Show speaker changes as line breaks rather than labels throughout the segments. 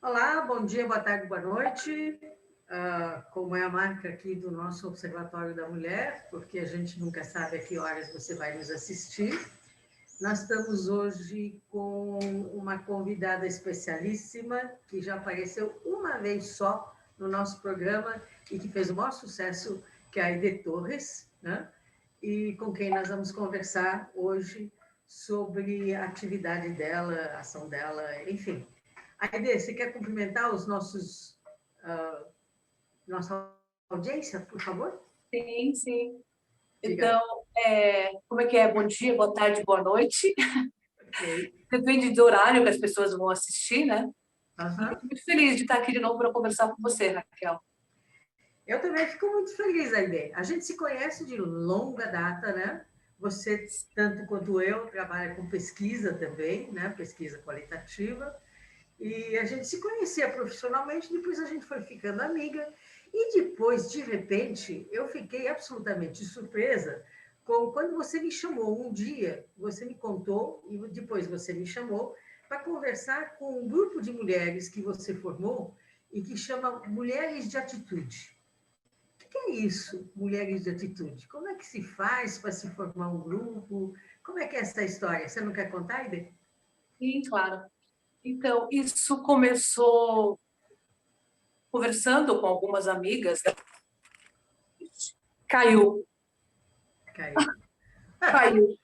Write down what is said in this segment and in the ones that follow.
Olá, bom dia, boa tarde, boa noite. Como é a marca aqui do nosso Observatório da Mulher, porque a gente nunca sabe a que horas você vai nos assistir. Nós estamos hoje com uma convidada especialíssima, que já apareceu uma vez só no nosso programa e que fez o maior sucesso, que é a Aide Torres, né? E com quem nós vamos conversar hoje sobre a atividade dela, a ação dela, enfim. Aide, você quer cumprimentar uh, nossa audiência, por favor?
Sim, sim.
Diga.
Então, como é que é? Bom dia, boa tarde, boa noite.
Ok.
Depende do horário que as pessoas vão assistir, né? E
Uhum.
estou muito feliz de estar aqui de novo para conversar com você, Raquel.
Eu também fico muito feliz, Aide. A gente se conhece de longa data, né? Você, tanto quanto eu, trabalha com pesquisa também, né? Pesquisa qualitativa. E a gente se conhecia profissionalmente, depois a gente foi ficando amiga. E depois, de repente, eu fiquei absolutamente surpresa com quando você me chamou um dia, você me contou, e depois você me chamou, para conversar com um grupo de mulheres que você formou e que chama Mulheres de Atitude. O que é isso, Mulheres de Atitude? Como é que se faz para se formar um grupo? Como é que é essa história? Você não quer contar, Ide?
Sim, claro. Então, isso começou conversando com algumas amigas. Caiu,
Caiu.
caiu.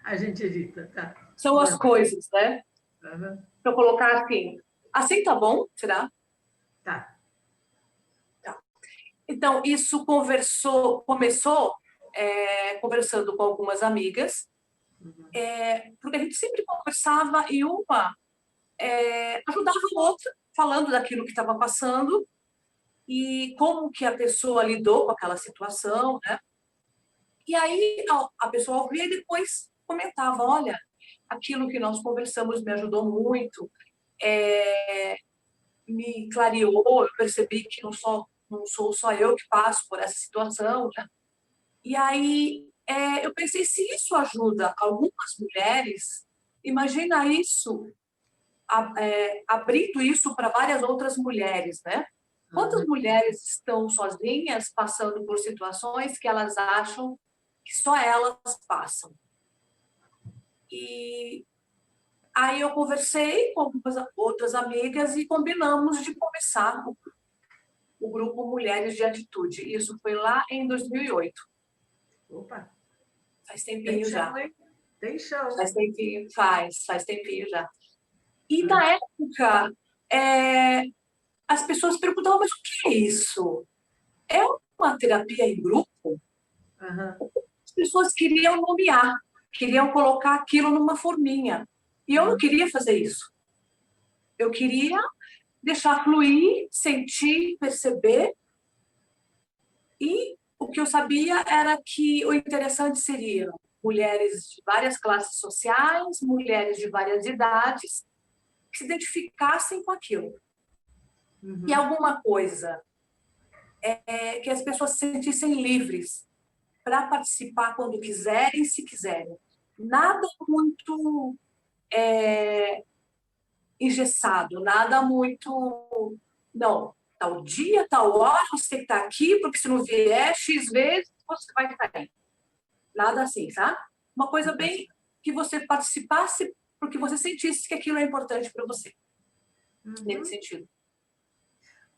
A gente edita, tá?
São as
Manda.
coisas, né?
Uhum.
Para colocar assim. Assim tá bom? Será?
Tá.
Tá. Então, isso começou conversando com algumas amigas,
Uhum.
porque a gente sempre conversava e uma ajudava a outra, falando daquilo que estava passando e como que a pessoa lidou com aquela situação, né? E aí a pessoa ouvia e depois comentava, olha, aquilo que nós conversamos me ajudou muito, me clareou, eu percebi que não sou só eu que passo por essa situação, né? E aí eu pensei, se isso ajuda algumas mulheres, imagina isso abrindo isso para várias outras mulheres, né? Quantas
Uhum.
mulheres estão sozinhas, passando por situações que elas acham que só elas passam? E aí eu conversei com algumas outras amigas e combinamos de começar o grupo Mulheres de Atitude. Isso foi lá em 2008.
Opa,
Faz
tem
tempinho já.
chão, hein? Tem chão.
Faz tempinho, faz tempinho já. E
Uhum.
na época, é, as pessoas perguntavam, mas o que é isso? É uma terapia em grupo?
Uhum.
As pessoas queriam nomear, queriam colocar aquilo numa forminha. E eu não
Uhum.
queria fazer isso. Eu queria deixar fluir, sentir, perceber. E o que eu sabia era que o interessante seria mulheres de várias classes sociais, mulheres de várias idades, que se identificassem com aquilo. E
Uhum.
alguma coisa que as pessoas se sentissem livres para participar quando quiserem, se quiserem. Nada muito engessado, nada muito. Não, tal dia, tal hora, você tem que estar aqui, porque se não vier X vezes, você vai cair. Nada assim, sabe? Uma coisa bem que você participasse porque você sentisse que aquilo é importante para você, nesse
Uhum.
sentido.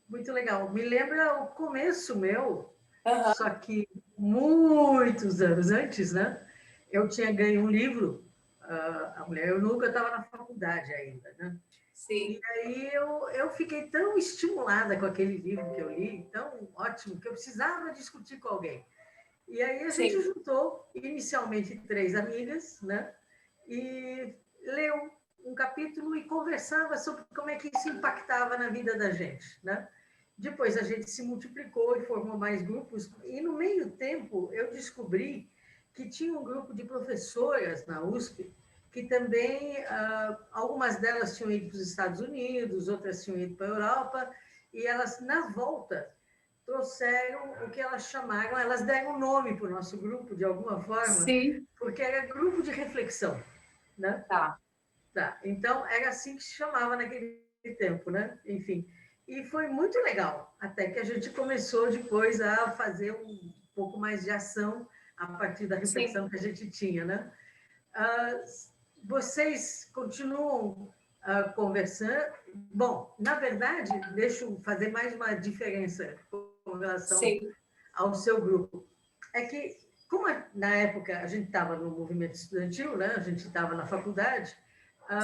Muito legal. Me lembra o começo meu,
Aham,
só que muitos anos antes, né? Eu tinha ganho um livro, A Mulher Eunuca, eu estava na faculdade ainda, né? E
sim,
aí eu fiquei tão estimulada com aquele livro que eu li, tão ótimo, que eu precisava discutir com alguém. E aí a gente
sim.
juntou, inicialmente, três amigas, né? E leu um capítulo e conversava sobre como é que isso impactava na vida da gente, né? Depois a gente se multiplicou e formou mais grupos. E no meio tempo eu descobri que tinha um grupo de professoras na USP que também, algumas delas tinham ido para os Estados Unidos, outras tinham ido para a Europa, e elas, na volta, trouxeram o que elas chamaram, elas deram nome para o nosso grupo, de alguma forma,
Sim,
porque era grupo de reflexão, né?
tá.
Tá, então era assim que se chamava naquele tempo, né? Enfim, e foi muito legal, até que a gente começou depois a fazer um pouco mais de ação a partir da
Sim,
reflexão que a gente tinha, né? Ah, vocês continuam conversando? Bom, na verdade, deixa eu fazer mais uma diferença com relação
sim,
ao seu grupo. É que, como na época a gente estava no movimento estudantil, né? A gente estava na faculdade,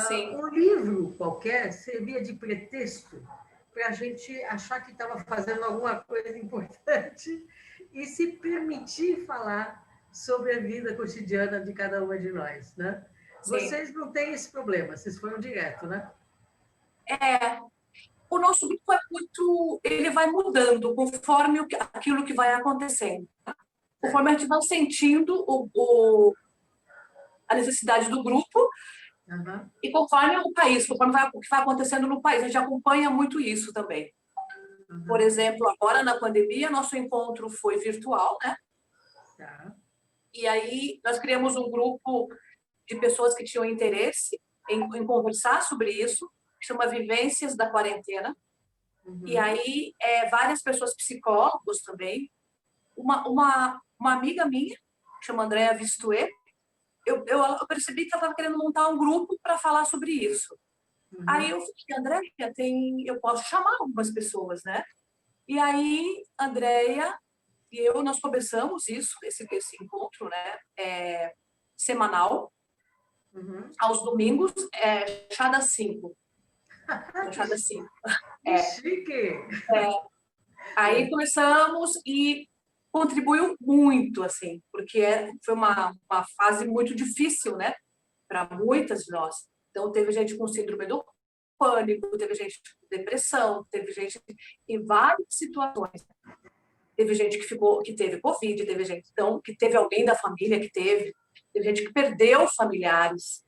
sim,
um livro qualquer servia de pretexto para a gente achar que estava fazendo alguma coisa importante e se permitir falar sobre a vida cotidiana de cada uma de nós, né?
sim.
Vocês não têm esse problema, vocês foram direto, né?
É, o nosso grupo é muito, ele vai mudando conforme aquilo que vai acontecendo. Conforme a gente vai sentindo a necessidade do grupo
Uhum,
e conforme o país, conforme o que vai acontecendo no país. A gente acompanha muito isso também. Por
uhum,
exemplo, agora na pandemia, nosso encontro foi virtual, né?
tá.
E aí nós criamos um grupo de pessoas que tinham interesse em conversar sobre isso, que chama Vivências da Quarentena. E
Uhum,
aí várias pessoas psicólogos também. Uma amiga minha, que chama Andréa Vistuê, eu percebi que ela estava querendo montar um grupo para falar sobre isso. Aí
uhum,
eu falei, Andréia, eu posso chamar algumas pessoas, né? E aí, Andréia e eu, nós começamos esse encontro, né? Semanal,
uhum.
aos domingos, chá das 5.
Ah,
Chá das 5.
que chique!
Aí começamos e contribuiu muito, assim, porque foi uma fase muito difícil, né? Para muitas de nós. Então, teve gente com síndrome do pânico, teve gente com depressão, teve gente em várias situações. Teve gente que teve Covid, teve gente então, que teve alguém da família que teve gente que perdeu familiares.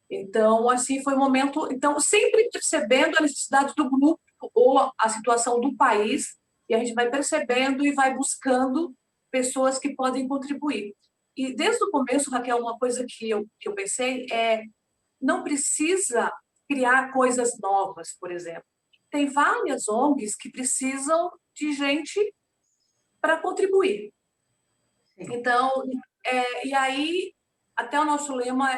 Então, assim, foi um momento. Então, sempre percebendo a necessidade do grupo ou a situação do país, e a gente vai percebendo e vai buscando pessoas que podem contribuir. E desde o começo, Raquel, uma coisa que eu pensei não precisa criar coisas novas, por exemplo. Tem várias ONGs que precisam de gente para contribuir.
Sim.
Então, e aí, até o nosso lema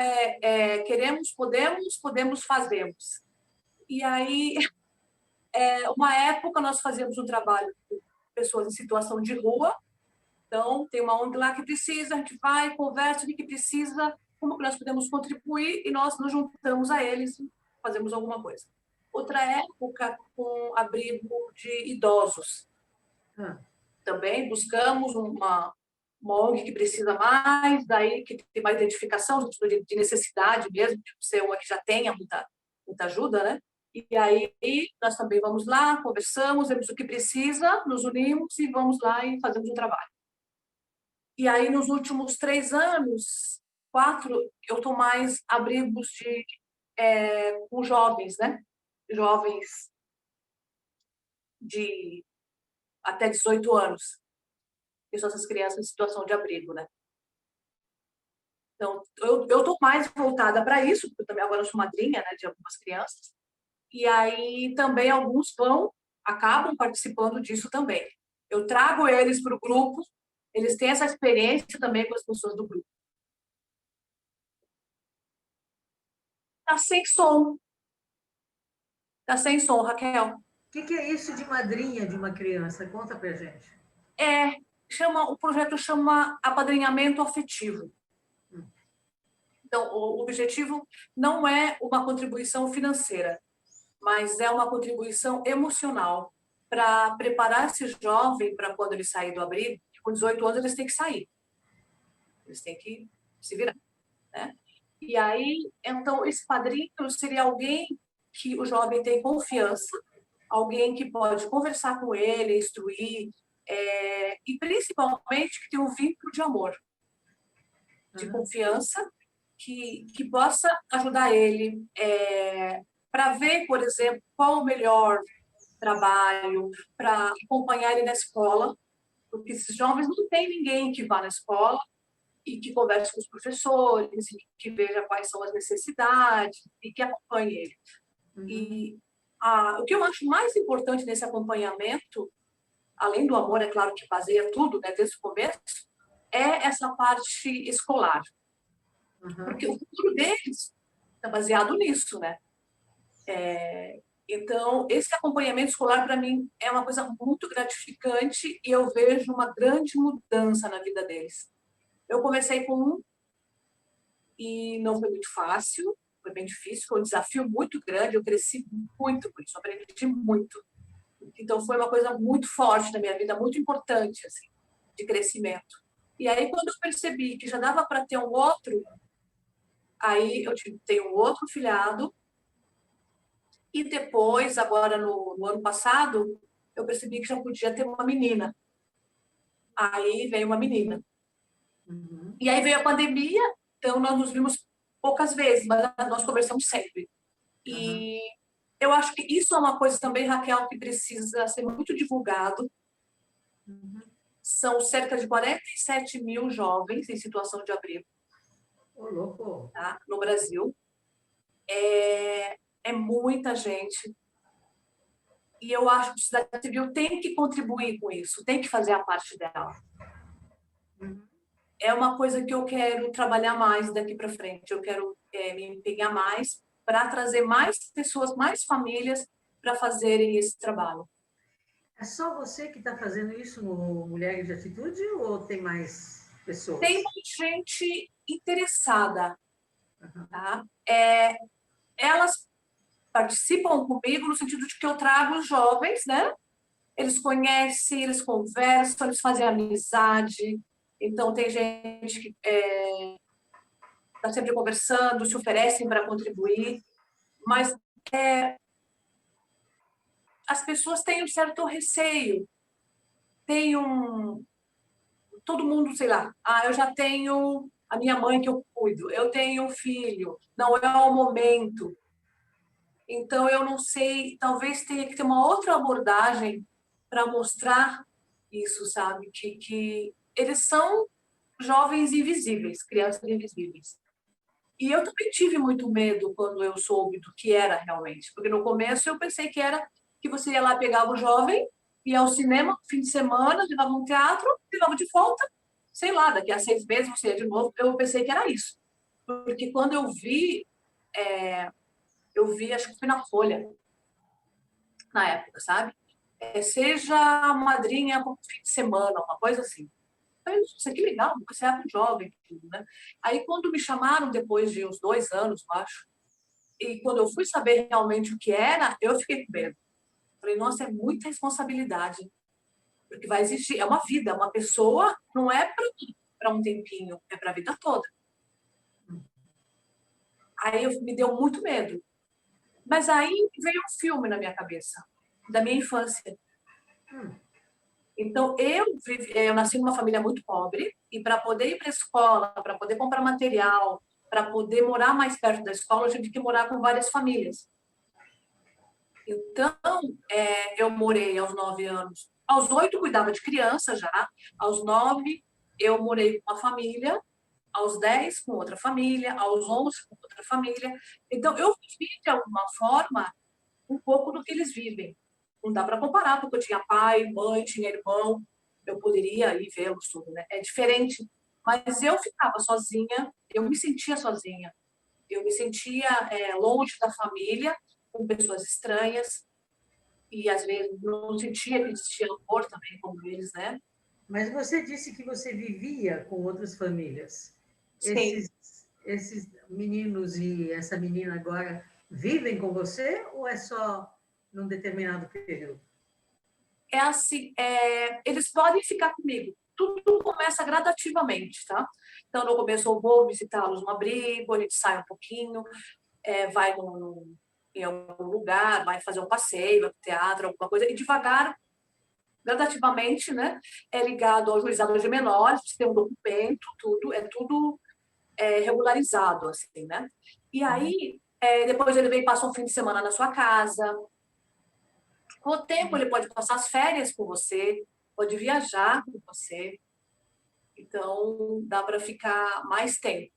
queremos, podemos, fazemos. E aí, uma época, nós fazíamos um trabalho com pessoas em situação de rua. Então, tem uma ONG lá que precisa, a gente vai, conversa, o que precisa, como que nós podemos contribuir, e nós nos juntamos a eles e fazemos alguma coisa. Outra época, com abrigo de idosos.
Ah,
Também buscamos uma ONG que precisa mais, daí que tem mais identificação de necessidade mesmo, de ser uma que já tenha muita ajuda, né? E aí nós também vamos lá, conversamos, vemos o que precisa, nos unimos e vamos lá e fazemos o trabalho. E aí nos últimos 3 anos, 4, eu estou mais abrigos com jovens, né? Jovens de até 18 anos, que são essas crianças em situação de abrigo, né? Então, eu estou mais voltada para isso, porque eu também agora sou madrinha, né, de algumas crianças. E aí também alguns acabam participando disso também. Eu trago eles para o grupo, eles têm essa experiência também com as pessoas do grupo. Tá sem som, tá sem som, Raquel.
que é isso de madrinha de uma criança? Conta pra gente.
É, o projeto chama apadrinhamento afetivo. Então, o objetivo não é uma contribuição financeira, mas é uma contribuição emocional para preparar esse jovem para quando ele sair do abrigo. Com 18 anos, eles têm que sair, eles têm que se virar, né? E aí, então, esse padrinho seria alguém que o jovem tem confiança, alguém que pode conversar com ele, instruir, e principalmente que tem um vínculo de amor, de
Uhum,
confiança, que possa ajudar ele para ver, por exemplo, qual o melhor trabalho para acompanhar ele na escola, porque esses jovens não têm ninguém que vá na escola e que converse com os professores, e que veja quais são as necessidades e que acompanhe ele.
uhum,
E o que eu acho mais importante nesse acompanhamento, além do amor, é claro que baseia tudo, né, desde o começo, é essa parte escolar.
Uhum.
Porque o futuro deles está baseado nisso, né? Então, esse acompanhamento escolar, para mim, é uma coisa muito gratificante e eu vejo uma grande mudança na vida deles. Eu comecei com um e não foi muito fácil, foi bem difícil, foi um desafio muito grande, eu cresci muito com isso, aprendi muito. Então, foi uma coisa muito forte na minha vida, muito importante, assim, de crescimento. E aí, quando eu percebi que já dava para ter um outro, aí eu tenho um outro filhado, e depois, agora no ano passado, eu percebi que já podia ter uma menina. Aí veio uma menina.
Uhum.
E aí veio a pandemia, então nós nos vimos poucas vezes, mas nós conversamos sempre.
Uhum.
E eu acho que isso é uma coisa também, Raquel, que precisa ser muito divulgado.
Uhum.
São cerca de 47 mil jovens em situação de abrigo,
Ô, louco.
tá? No Brasil. É muita gente. E eu acho que a sociedade civil tem que contribuir com isso, tem que fazer a parte dela.
Uhum.
É uma coisa que eu quero trabalhar mais daqui para frente. Eu quero me empenhar mais para trazer mais pessoas, mais famílias para fazerem esse trabalho.
É só você que está fazendo isso no Mulheres de Atitude ou tem mais
Tem
pessoas?
muita gente interessada,
Uhum.
tá? Elas participam comigo no sentido de que eu trago os jovens, né? Eles conhecem, eles conversam, eles fazem amizade. Então, tem gente que está sempre conversando, se oferecem para contribuir, mas as pessoas têm um certo receio. Tem todo mundo, sei lá, eu já tenho a minha mãe que eu cuido, eu tenho um filho, não é o momento. Então, eu não sei, talvez tenha que ter uma outra abordagem para mostrar isso, sabe? Que eles são jovens invisíveis, crianças invisíveis. E eu também tive muito medo quando eu soube do que era realmente, porque no começo eu pensei que era que você ia lá, pegava o jovem, ia ao cinema, fim de semana, levava um teatro, levava de volta, sei lá, daqui a 6 meses você ia de novo. Eu pensei que era isso. Porque quando eu vi, acho que foi na Folha, na época, sabe? Seja madrinha por fim de semana, uma coisa assim. Aí, nossa, que legal, você é um jovem, tudo, né? Aí, quando me chamaram, depois de uns 2 anos, eu acho, e quando eu fui saber realmente o que era, eu fiquei com medo. Falei, nossa, é muita responsabilidade, porque vai existir, é uma vida, uma pessoa não é para um tempinho, é para a vida toda. Aí me deu muito medo. Mas aí veio um filme na minha cabeça, da minha infância. Então, eu nasci numa família muito pobre e para poder ir para a escola, para poder comprar material, para poder morar mais perto da escola, eu tive que morar com várias famílias. Então, eu morei aos 9 anos. Aos 8, cuidava de criança já. Aos 9, eu morei com uma família. Aos 10, com outra família. Aos 11, com outra família. Então, eu vivi, de alguma forma, um pouco do que eles vivem. Não dá para comparar, porque eu tinha pai, mãe, tinha irmão. Eu poderia ir vê-los tudo, né? É diferente. Mas eu ficava sozinha, eu me sentia sozinha. Eu me sentia longe da família, com pessoas estranhas, e às vezes não sentia que existia amor também como eles, né?
Mas você disse que você vivia com outras famílias.
Sim.
Esses meninos e essa menina agora vivem com você ou é só num determinado período?
É assim, eles podem ficar comigo. Tudo começa gradativamente, tá? Então, no começo eu vou visitá-los no abrigo, a gente sai um pouquinho, vai em algum lugar, vai fazer um passeio, vai para o teatro, alguma coisa, e devagar, gradativamente, né? É ligado ao juizado de menores, tem um documento, tudo regularizado, assim, né? E aí, depois ele vem e passa um fim de semana na sua casa. Com o tempo, ele pode passar as férias com você, pode viajar com você. Então, dá para ficar mais tempo.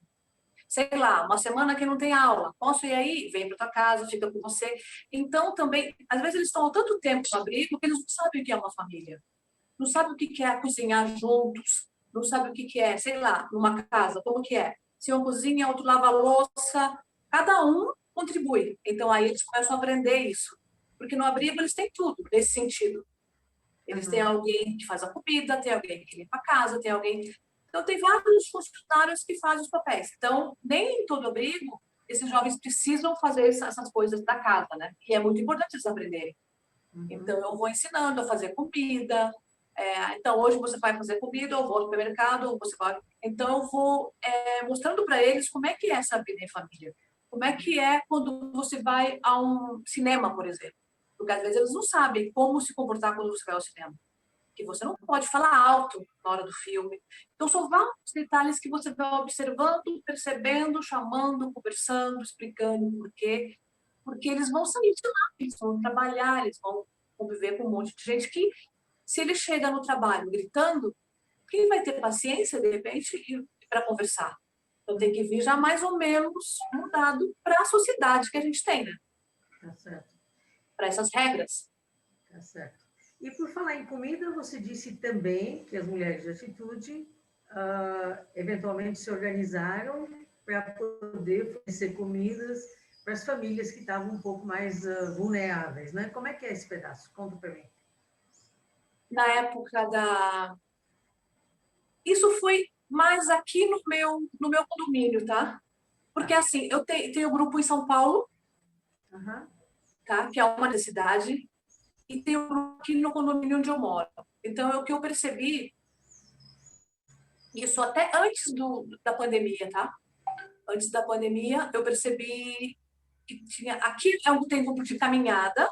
sei lá, uma semana que não tem aula, posso ir aí? Vem para tua casa, fica com você. Então, também, às vezes eles estão há tanto tempo no abrigo que eles não sabem o que é uma família. Não sabem o que é cozinhar juntos, não sabem o que é, sei lá, numa casa, como que é. Se um cozinha, outro lava a louça, cada um contribui. Então, aí eles começam a aprender isso. Porque no abrigo eles têm tudo nesse sentido. Eles têm alguém que faz a comida, tem alguém que limpa a casa, tem alguém... Então, tem vários funcionários que fazem os papéis. Então, nem em todo abrigo, esses jovens precisam fazer essas coisas da casa, né? E é muito importante eles aprenderem. Então, eu vou ensinando a fazer comida. Então, hoje você vai fazer comida, ou vou ao supermercado, ou você vai... Então, eu vou mostrando para eles como é que é essa vida em família. Como é que é quando você vai a um cinema, por exemplo. Porque, às vezes, eles não sabem como se comportar quando você vai ao cinema. Que você não pode falar alto na hora do filme. Então, são vários detalhes que você vai observando, percebendo, chamando, conversando, explicando por quê. Porque eles vão sair de lá, eles vão trabalhar, eles vão conviver com um monte de gente que, se ele chega no trabalho gritando, quem vai ter paciência, de repente, para conversar? Então, tem que vir já mais ou menos mudado para a sociedade que a gente tem, né?
Tá certo.
Para essas regras.
Tá certo. E por falar em comida, você disse também que as mulheres de atitude eventualmente se organizaram para poder fornecer comidas para as famílias que estavam um pouco mais vulneráveis, né? Como é que é esse pedaço? Conta para mim.
Na época da... Isso foi mais aqui no meu condomínio, tá? Porque, assim, eu tenho um grupo em São Paulo, tá? Que é uma cidade, e tem um grupo aqui no condomínio onde eu moro. Então, o que eu percebi, isso até antes da pandemia, tá? Antes da pandemia, eu percebi que tinha... Aqui é um tempo de caminhada,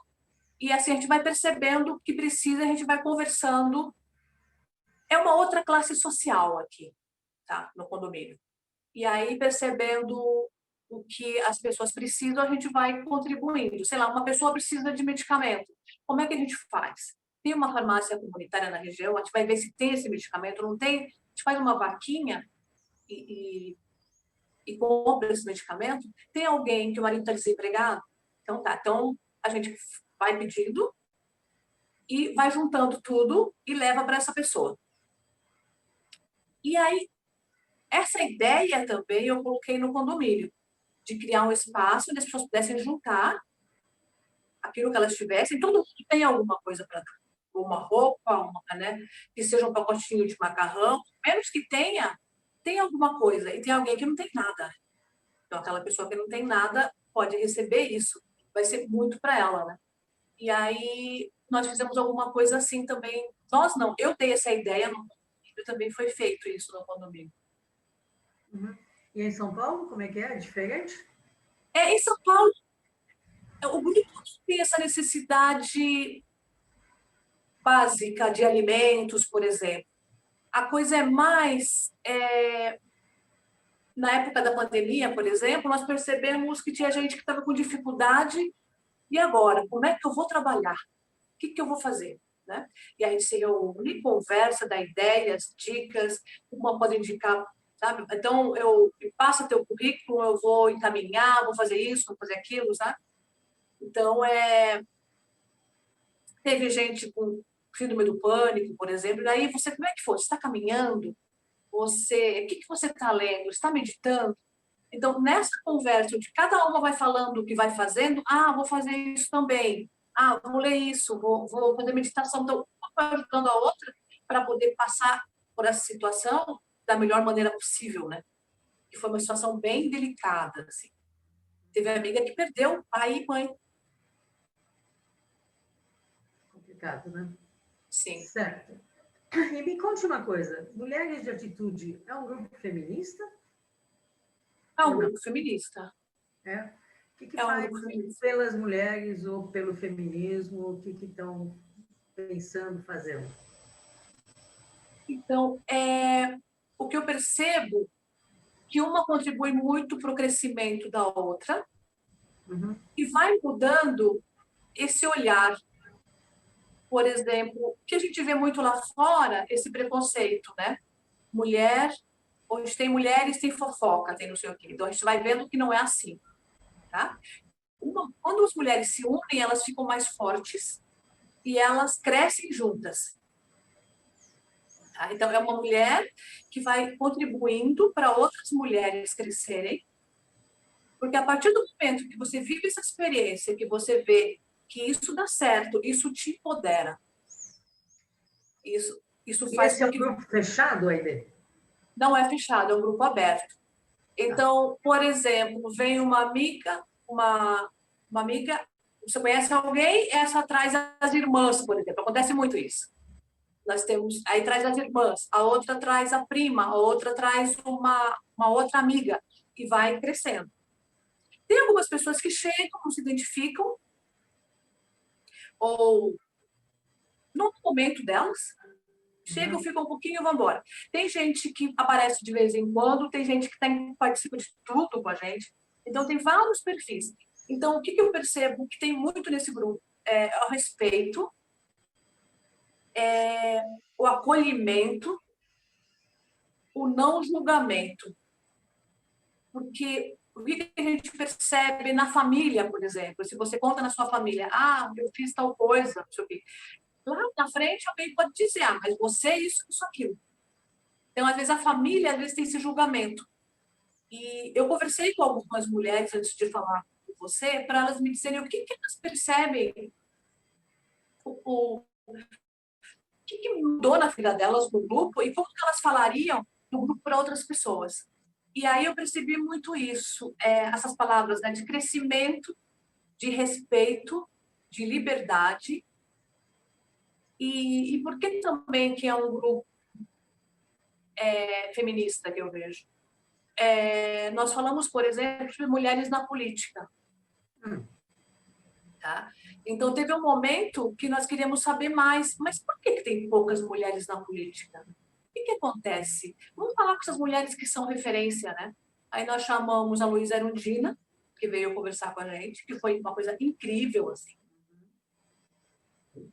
e assim a gente vai percebendo o que precisa, a gente vai conversando. É uma outra classe social aqui, tá? No condomínio. E aí, percebendo o que as pessoas precisam, a gente vai contribuindo. Sei lá, uma pessoa precisa de medicamento. Como é que a gente faz? Tem uma farmácia comunitária na região, a gente vai ver se tem esse medicamento, não tem, a gente faz uma vaquinha e compra esse medicamento. Tem alguém que o marido está desempregado? Então tá, então a gente vai pedindo e vai juntando tudo e leva para essa pessoa. E aí, essa ideia também eu coloquei no condomínio, de criar um espaço onde as pessoas pudessem juntar aquilo que elas tivessem. Todo mundo tem alguma coisa para dar. Uma roupa, né? Que seja um pacotinho de macarrão, menos que tenha, tem alguma coisa. E tem alguém que não tem nada. Então, aquela pessoa que não tem nada pode receber isso. Vai ser muito para ela, né? E aí, nós fizemos alguma coisa assim também. Nós não, eu dei essa ideia no condomínio, também foi feito isso no condomínio.
E em São Paulo, como é que é? É diferente?
Em São Paulo, o grupo tem essa necessidade básica de alimentos, por exemplo. A coisa é mais... na época da pandemia, por exemplo, nós percebemos que tinha gente que estava com dificuldade. E agora? Como é que eu vou trabalhar? O que eu vou fazer? Né? E a gente se reúne, conversa, dá ideias, dicas, uma pode indicar, sabe? Então, eu passo o teu currículo, eu vou encaminhar, vou fazer isso, vou fazer aquilo, sabe? Então, teve gente com síndrome do pânico, por exemplo, e daí você, como é que foi? Você está caminhando? O que você está lendo? Está meditando? Então, nessa conversa, onde cada uma vai falando o que vai fazendo, vou fazer isso também. Vou ler isso, vou fazer meditação. Então, uma vai ajudando a outra para poder passar por essa situação da melhor maneira possível, né? Que foi uma situação bem delicada, assim. Teve amiga que perdeu pai e mãe.
Complicado, né?
Sim.
Certo. E me conte uma coisa, Mulheres de Atitude é um grupo feminista?
É um grupo feminista.
O que faz pelas mulheres ou pelo feminismo? O que estão pensando fazendo?
Então, o que eu percebo que uma contribui muito para o crescimento da outra e vai mudando esse olhar. Por exemplo, que a gente vê muito lá fora, esse preconceito, né? Mulher onde tem mulheres, tem fofoca, tem não sei o quê. Então, a gente vai vendo que não é assim, tá? Quando as mulheres se unem, elas ficam mais fortes e elas crescem juntas. Tá? Então, é uma mulher que vai contribuindo para outras mulheres crescerem, porque a partir do momento que você vive essa experiência, que você vê que isso dá certo, isso te empodera. Isso
E
faz
esse é
com
um
que...
grupo fechado, Aide?
Não é fechado, é um grupo aberto. Então, por exemplo, vem uma amiga, você conhece alguém, essa traz as irmãs, por exemplo. Acontece muito isso. Nós temos, aí traz as irmãs, a outra traz a prima, a outra traz uma outra amiga, e vai crescendo. Tem algumas pessoas que chegam, não se identificam, ou no momento delas, chegam, ficam um pouquinho e vão embora. Tem gente que aparece de vez em quando, tem gente que participa de tudo com a gente. Então, tem vários perfis. Então, o que eu percebo que tem muito nesse grupo? É o respeito, o acolhimento, o não julgamento. Porque o que a gente percebe na família, por exemplo, se você conta na sua família, eu fiz tal coisa, não sei o quê. Lá na frente, alguém pode dizer, mas você isso, aquilo. Então, às vezes, a família, às vezes, tem esse julgamento. E eu conversei com algumas mulheres antes de falar com você, para elas me dizerem o que elas percebem, o que mudou na vida delas no grupo e como que elas falariam no grupo para outras pessoas. E aí eu percebi muito isso, essas palavras, né, de crescimento, de respeito, de liberdade. E por que também que é um grupo feminista que eu vejo? Nós falamos, por exemplo, de mulheres na política. Tá? Então, teve um momento que nós queríamos saber mais, mas por que tem poucas mulheres na política? O que acontece? Vamos falar com essas mulheres que são referência, né? Aí nós chamamos a Luísa Erundina, que veio conversar com a gente, que foi uma coisa incrível, assim.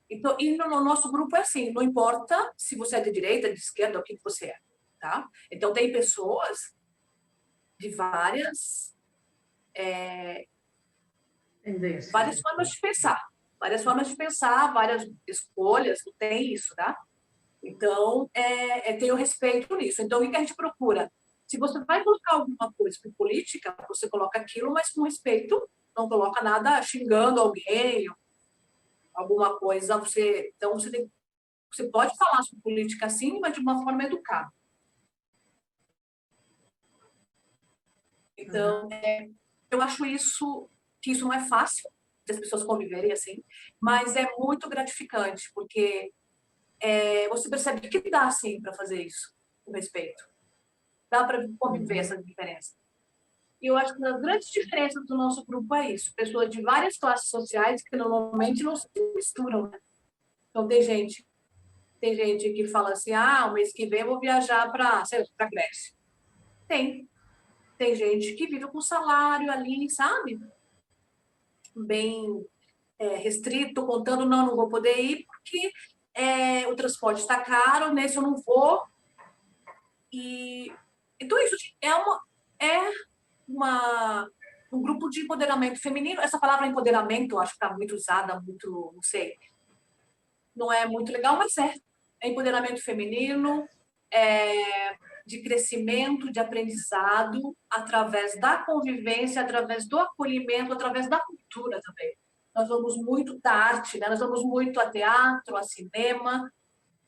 Então, e no nosso grupo é assim, não importa se você é de direita, de esquerda, o que você é, tá? Então, tem pessoas de várias formas de pensar, várias escolhas, não tem isso, tá? Então, tem o respeito nisso. Então, o que a gente procura? Se você vai colocar alguma coisa com política, você coloca aquilo, mas com respeito, não coloca nada xingando alguém, alguma coisa. Então, você pode falar sobre política assim, mas de uma forma educada. Então, eu acho que isso não é fácil, das pessoas conviverem assim, mas é muito gratificante, porque você percebe que dá, sim, para fazer isso, com respeito. Dá para conviver essa diferença. E eu acho que uma das grandes diferenças do nosso grupo é isso. Pessoas de várias classes sociais que normalmente não se misturam, né? Então, tem gente que fala assim, o mês que vem eu vou viajar para a Grécia. Tem gente que vive com salário ali, sabe? Bem restrito, contando, não vou poder ir porque o transporte está caro, nesse eu não vou. Então, isso um grupo de empoderamento feminino. Essa palavra empoderamento, eu acho que está muito usada, muito, não sei, não é muito legal, mas é empoderamento feminino, de crescimento, de aprendizado, através da convivência, através do acolhimento, através da cultura também. Nós vamos muito da arte, né? Nós vamos muito a teatro, a cinema,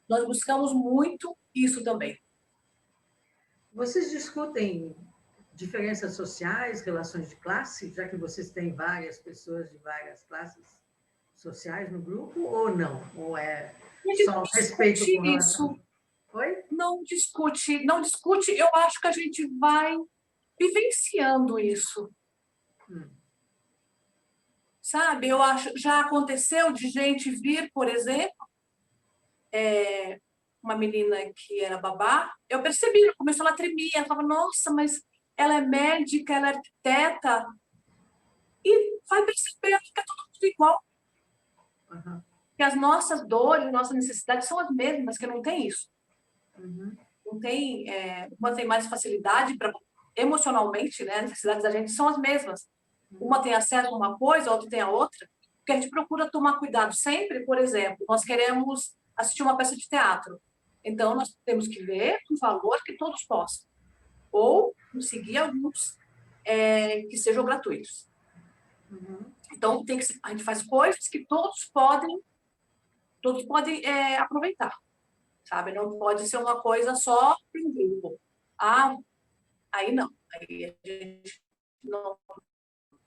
nós buscamos muito isso também.
Vocês discutem diferenças sociais, relações de classe, já que vocês têm várias pessoas de várias classes sociais no grupo, ou não? Ou é só respeito com relação... Oi?
Não discute. Eu acho que a gente vai vivenciando isso. Sabe? Eu acho, já aconteceu de gente vir, por exemplo, uma menina que era babá, eu percebi, ela começou a tremer, ela falava, nossa, mas ela é médica, ela é arquiteta, e vai perceber que é tudo igual. Que as nossas dores, nossas necessidades são as mesmas, que não tem isso. uma tem mais facilidade para emocionalmente, né? As necessidades da gente são as mesmas. Uma tem acesso a uma coisa, a outra tem a outra. Porque a gente procura tomar cuidado sempre, por exemplo, nós queremos assistir uma peça de teatro. Então, nós temos que ver um valor que todos possam. Ou conseguir alguns que sejam gratuitos. Então, a gente faz coisas que todos podem aproveitar, sabe? Não pode ser uma coisa só para um grupo. Aí não. Aí a gente não...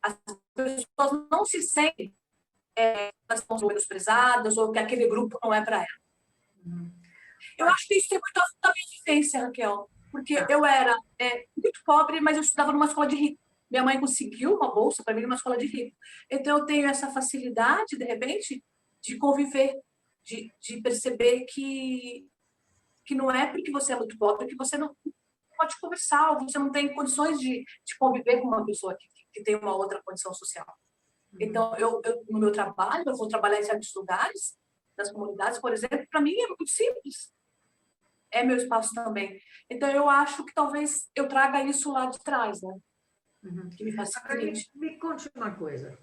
As pessoas não se sentem elas estão menosprezadas ou que aquele grupo não é para ela. Eu acho que isso tem muito a ver com a minha vivência, Raquel, porque eu era muito pobre, mas eu estudava numa escola de rico. Minha mãe conseguiu uma bolsa para mim numa escola de rico. Então, eu tenho essa facilidade, de repente, de conviver, de perceber que não é porque você é muito pobre que você não pode conversar, ou você não tem condições de conviver com uma pessoa que tem uma outra condição social. Então, no meu trabalho, eu vou trabalhar em certos lugares, nas comunidades, por exemplo, para mim é muito simples. É meu espaço também. Então, eu acho que talvez eu traga isso lá de trás, né? Que me facilite.
Me conte uma coisa.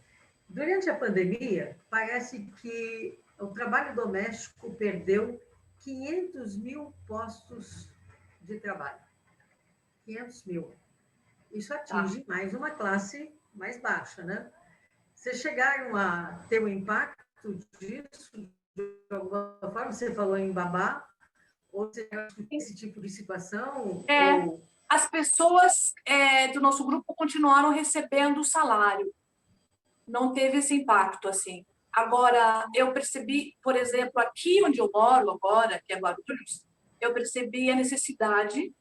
Durante a pandemia, parece que o trabalho doméstico perdeu 500 mil postos de trabalho. 500 mil. Isso atinge mais uma classe mais baixa, né? Vocês chegaram a ter um impacto disso de alguma forma? Você falou em babá? Ou você esse tipo de situação?
As pessoas do nosso grupo continuaram recebendo o salário. Não teve esse impacto, assim. Agora, eu percebi, por exemplo, aqui onde eu moro agora, que é Guarulhos, eu percebi a necessidade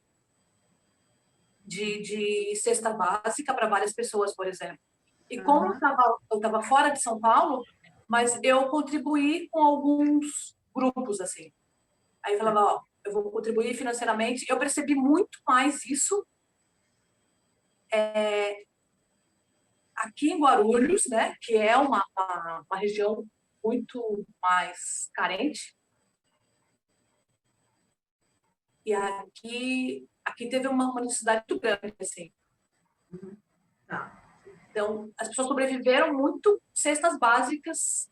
de cesta básica para várias pessoas, por exemplo. E como eu estava fora de São Paulo, mas eu contribuí com alguns grupos, assim. Aí eu falava, eu vou contribuir financeiramente. Eu percebi muito mais isso aqui em Guarulhos, né, que é uma região muito mais carente. E aqui teve uma necessidade muito grande, assim. Então, as pessoas sobreviveram muito cestas básicas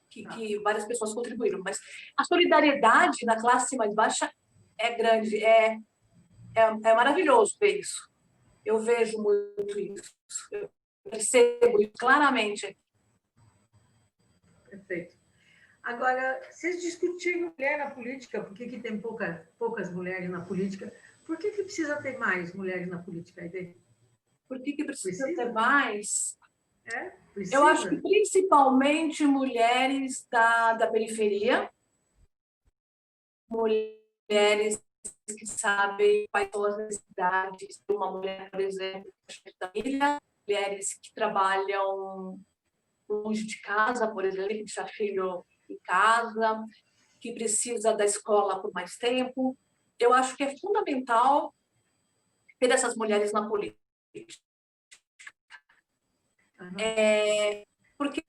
que várias pessoas contribuíram. Mas a solidariedade na classe mais baixa é grande. É maravilhoso ver isso. Eu vejo muito isso. Eu percebo isso claramente.
Perfeito. Agora, vocês discutiram mulher na política, por que tem poucas mulheres na política? Por que precisa ter mais mulheres na política?
Por que precisa ter mais?
Precisa?
Eu acho que principalmente mulheres da periferia, mulheres que sabem quais são as necessidades de uma mulher, por exemplo, de família, mulheres que trabalham longe de casa, por exemplo, que deixa filho em casa, que precisa da escola por mais tempo. Eu acho que é fundamental ter essas mulheres na política. Porque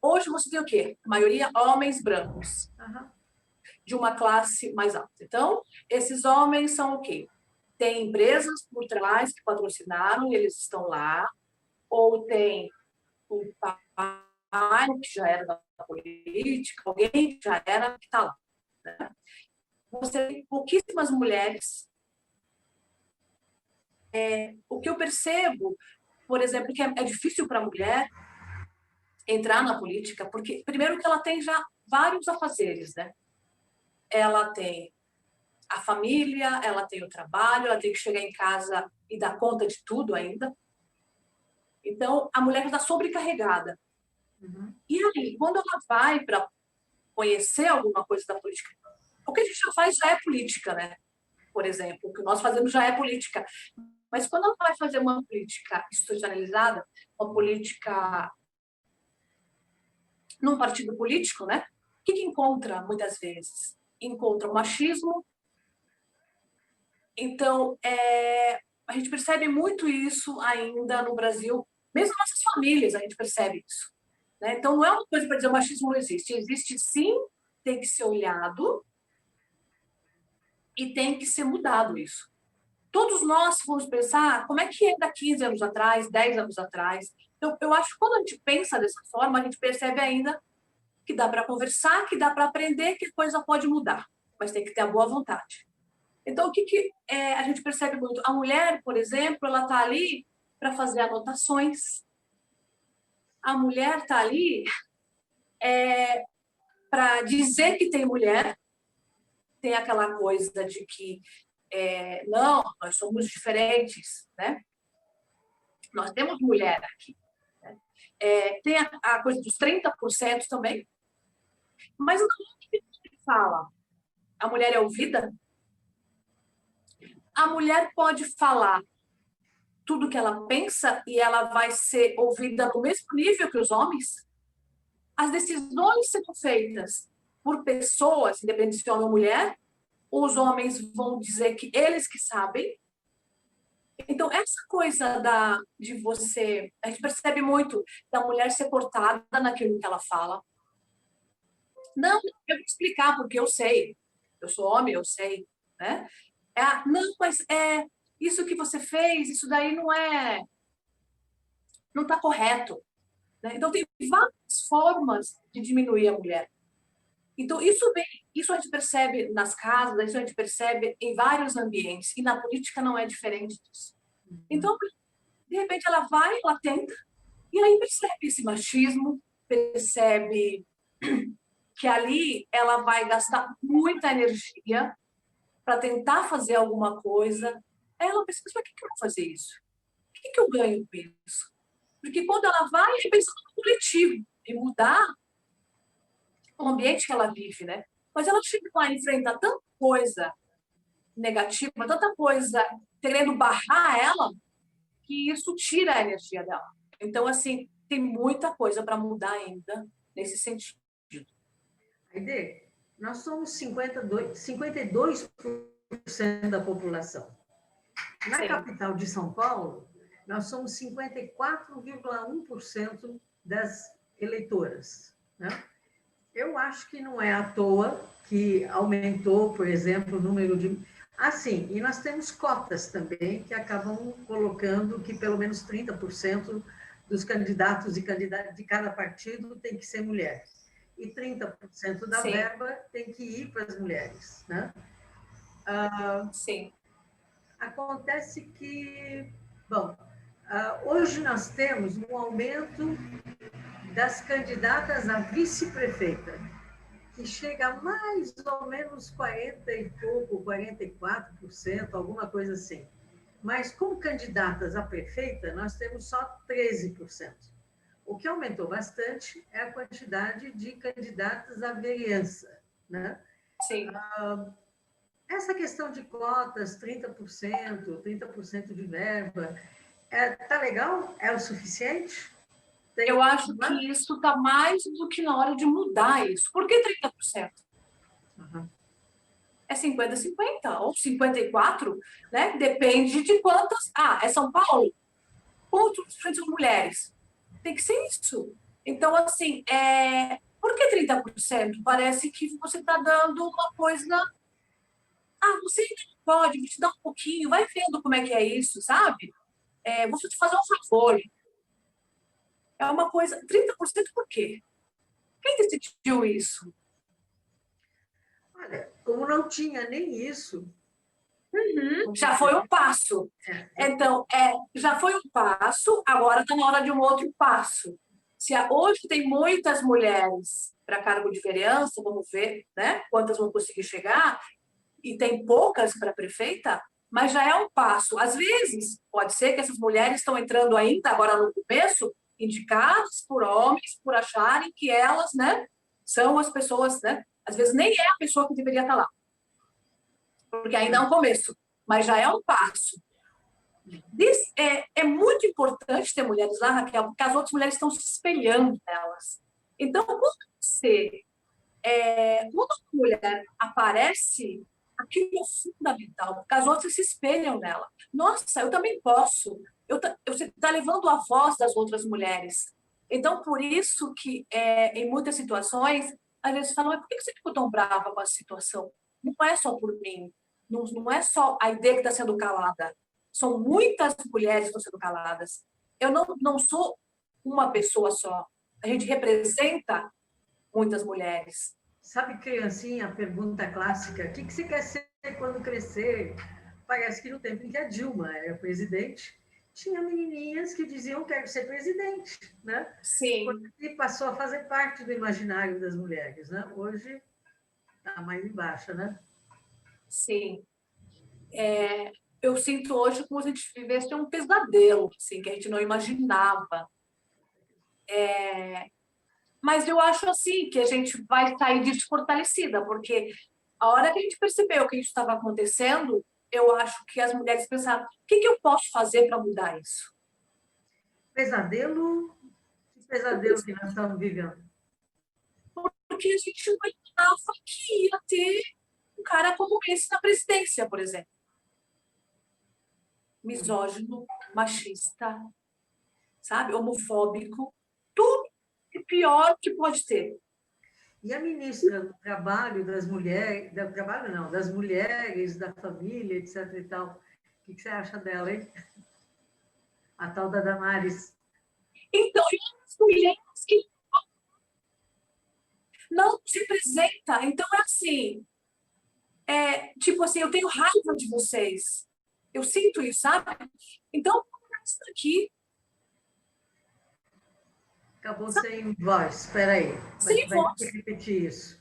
hoje você tem o quê? A maioria homens brancos, de uma classe mais alta. Então, esses homens são o quê? Tem empresas por trás que patrocinaram e eles estão lá, ou tem o pai que já era da política, alguém que já era que está lá. Né? Você tem pouquíssimas mulheres. O que eu percebo, por exemplo, que é difícil para a mulher entrar na política, porque, primeiro, que ela tem já vários afazeres, né? Ela tem a família, ela tem o trabalho, ela tem que chegar em casa e dar conta de tudo ainda. Então, a mulher está sobrecarregada. E aí, quando ela vai para conhecer alguma coisa da política, o que a gente já faz já é política, né? Por exemplo, o que nós fazemos já é política. Mas quando ela vai fazer uma política institucionalizada, uma política num partido político, né? O que encontra, muitas vezes? Encontra o machismo. Então, a gente percebe muito isso ainda no Brasil, mesmo nas nossas famílias a gente percebe isso. Né? Então, não é uma coisa para dizer que o machismo não existe. Existe sim, tem que ser olhado, E tem que ser mudado isso. Todos nós vamos pensar como é que era 15 anos atrás, 10 anos atrás. Então, eu acho que quando a gente pensa dessa forma, a gente percebe ainda que dá para conversar, que dá para aprender, que a coisa pode mudar, mas tem que ter a boa vontade. Então, o que a gente percebe muito? A mulher, por exemplo, ela está ali para fazer anotações. A mulher está ali para dizer que tem mulher. Tem aquela coisa de que, não, nós somos diferentes, né? Nós temos mulher aqui. Né? Tem a coisa dos 30% também. Mas não é que a gente fala. A mulher é ouvida? A mulher pode falar tudo que ela pensa e ela vai ser ouvida no mesmo nível que os homens? As decisões são feitas por pessoas, independente se homem ou mulher, os homens vão dizer que eles que sabem. Então, essa coisa de você... A gente percebe muito da mulher ser cortada naquilo que ela fala. Não, eu vou explicar porque eu sei. Eu sou homem, eu sei. Né? Não, mas isso que você fez, isso daí não está correto. Né? Então, tem várias formas de diminuir a mulher. Então, isso a gente percebe nas casas, isso a gente percebe em vários ambientes, e na política não é diferente disso. Então, de repente, ela vai, ela tenta, e aí percebe esse machismo, percebe que ali ela vai gastar muita energia para tentar fazer alguma coisa. Aí ela pensa, mas para que eu vou fazer isso? O que eu ganho com isso? Porque quando ela vai, é pensando no coletivo, em mudar o ambiente que ela vive, né? Mas ela chega lá e enfrenta tanta coisa negativa, tanta coisa querendo barrar ela, que isso tira a energia dela. Então, assim, tem muita coisa para mudar ainda nesse sentido.
Aide, nós somos 52% da população. Na
Sim.
capital de São Paulo, nós somos 54,1% das eleitoras. Né? Eu acho que não é à toa que aumentou, por exemplo, o número de... Assim, e nós temos cotas também, que acabam colocando que pelo menos 30% dos candidatos e candidatas de cada partido tem que ser mulher. E 30% da
Sim.
verba tem que ir para as mulheres. Né?
Sim.
Acontece que, bom, hoje nós temos um aumento das candidatas a vice-prefeita, que chega a mais ou menos 40 e pouco, 44%, alguma coisa assim. Mas como candidatas a prefeita, nós temos só 13%. O que aumentou bastante é a quantidade de candidatas à vereança. Né?
Sim.
Essa questão de cotas, 30% de verba, tá legal? É o suficiente?
Eu acho que isso está mais do que na hora de mudar isso. Por que 30%?
Uhum.
É 50-50 ou 54%, né? Depende de quantas... é São Paulo? Quantos são mulheres? Tem que ser isso. Então, assim, por que 30%? Parece que você está dando uma coisa... você pode, vou te dar um pouquinho, vai vendo como é que é isso, sabe? Vou te fazer um favor. É uma coisa... 30% por quê? Quem decidiu isso?
Olha, como não tinha nem isso...
Já foi um passo. Então, já foi um passo, agora está na hora de um outro passo. Se hoje tem muitas mulheres para cargo de vereança, vamos ver, né, quantas vão conseguir chegar, e tem poucas para prefeita, mas já é um passo. Às vezes, pode ser que essas mulheres estão entrando ainda, agora no começo, indicadas por homens, por acharem que elas, né, são as pessoas, né? Às vezes nem é a pessoa que deveria estar lá, porque ainda é um começo, mas já é um passo. É muito importante ter mulheres lá, Raquel, porque as outras mulheres estão se espelhando nelas. Então, quando uma mulher aparece, aquilo é fundamental, porque as outras se espelham nela. Nossa, eu também posso. Você está levando a voz das outras mulheres. Então, por isso que, em muitas situações, às vezes falam, mas por que você ficou tão brava com a situação? Não é só por mim. não é só a ideia que está sendo calada, são muitas mulheres que estão sendo caladas. Eu não sou uma pessoa só, a gente representa muitas mulheres.
Sabe, criancinha, a pergunta clássica, o que você quer ser quando crescer? Parece que no tempo em que a Dilma era presidente, tinha menininhas que diziam quero ser presidente, né?
Sim.
E passou a fazer parte do imaginário das mulheres, né? Hoje está mais embaixo, né?
Sim. Eu sinto hoje como se a gente vivesse um pesadelo, assim, que a gente não imaginava. Mas eu acho assim que a gente vai sair disso fortalecida, porque a hora que a gente percebeu que isso estava acontecendo, eu acho que as mulheres pensaram: o que eu posso fazer para mudar isso?
Pesadelo, que pesadelo que nós estamos vivendo.
Porque a gente não imaginava que ia ter um cara como esse na presidência, por exemplo. Misógino, machista, sabe? Homofóbico, tudo de pior que pode ter.
E a ministra do Trabalho, das mulheres, do trabalho não, das mulheres, da família, etc. e tal, o que você acha dela, hein? A tal da Damares.
Então, as mulheres que não se representam. Então, é assim, tipo assim, eu tenho raiva de vocês. Eu sinto isso, sabe? Então, isso aqui,
Acabou
sabe?
sem voz, espera aí. Vai,
Sem
vai ter que
voz.
repetir isso.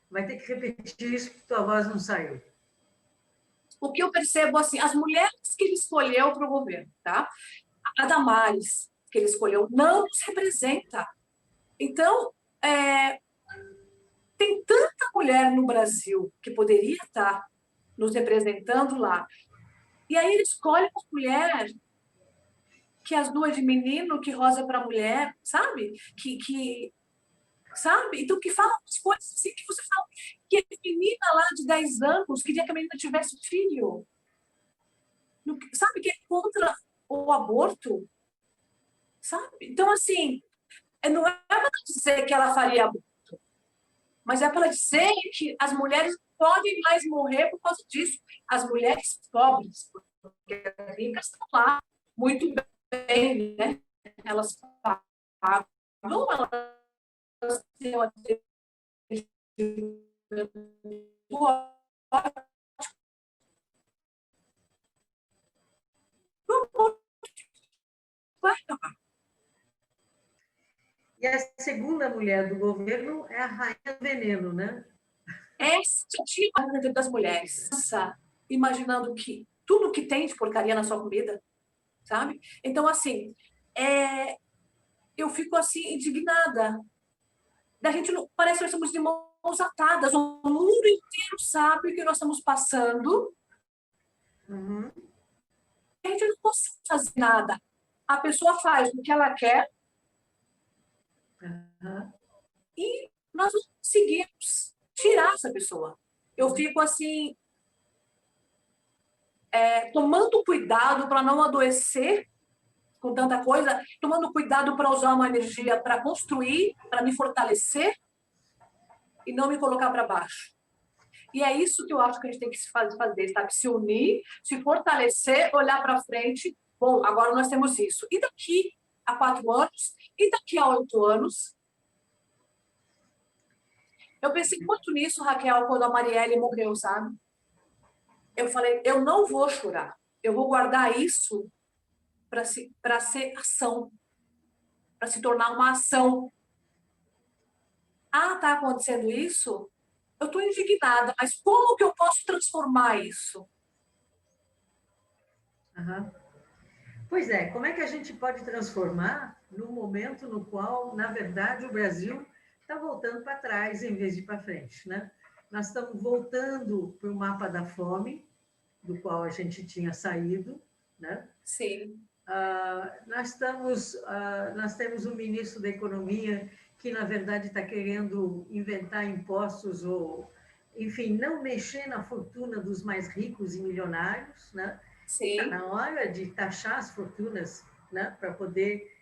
Vai ter que repetir isso porque tua voz não saiu.
O que eu percebo, assim, as mulheres que ele escolheu para o governo, tá? A Damares, que ele escolheu, não nos representa. Então, tem tanta mulher no Brasil que poderia estar nos representando lá. E aí ele escolhe uma mulher que as duas de menino, que rosa para mulher, sabe? Sabe? Então, que fala umas coisas assim que você fala que a menina lá de 10 anos queria que a menina tivesse filho. Sabe? Que é contra o aborto. Sabe? Então, assim, não é para dizer que ela faria aborto, mas é para dizer que as mulheres podem mais morrer por causa disso. As mulheres pobres, porque as ricas estão lá muito bem, né? Elas pagam, elas têm uma
E a segunda mulher do governo é a Rainha do Veneno, né?
essa tipo das mulheres, imaginando que tudo que tem de porcaria na sua comida, sabe? Então, assim, eu fico assim indignada. Da gente não, parece que nós estamos de mãos atadas. O mundo inteiro sabe o que nós estamos passando.
Uhum.
A gente não consegue fazer nada. A pessoa faz o que ela quer
Uhum.
e nós não conseguimos tirar essa pessoa. Eu fico assim, tomando cuidado para não adoecer com tanta coisa, tomando cuidado para usar uma energia para construir, para me fortalecer e não me colocar para baixo. E é isso que eu acho que a gente tem que fazer, sabe? Se unir, se fortalecer, olhar para frente. Bom, agora nós temos isso. E daqui a 4 anos? E daqui a 8 anos? Eu pensei muito nisso, Raquel, quando a Marielle morreu, sabe? Eu falei, eu não vou chorar. Eu vou guardar isso para ser ação, para se tornar uma ação. Ah, está acontecendo isso? Eu estou indignada, mas como que eu posso transformar isso?
Uhum. Pois é, como é que a gente pode transformar no momento no qual, na verdade, o Brasil está voltando para trás em vez de para frente, né? Nós estamos voltando para o mapa da fome, do qual a gente tinha saído, né?
Sim.
Nós temos um ministro da Economia que, na verdade, está querendo inventar impostos ou, enfim, não mexer na fortuna dos mais ricos e milionários, né? Está
Sim.
na hora de taxar as fortunas, né? Para poder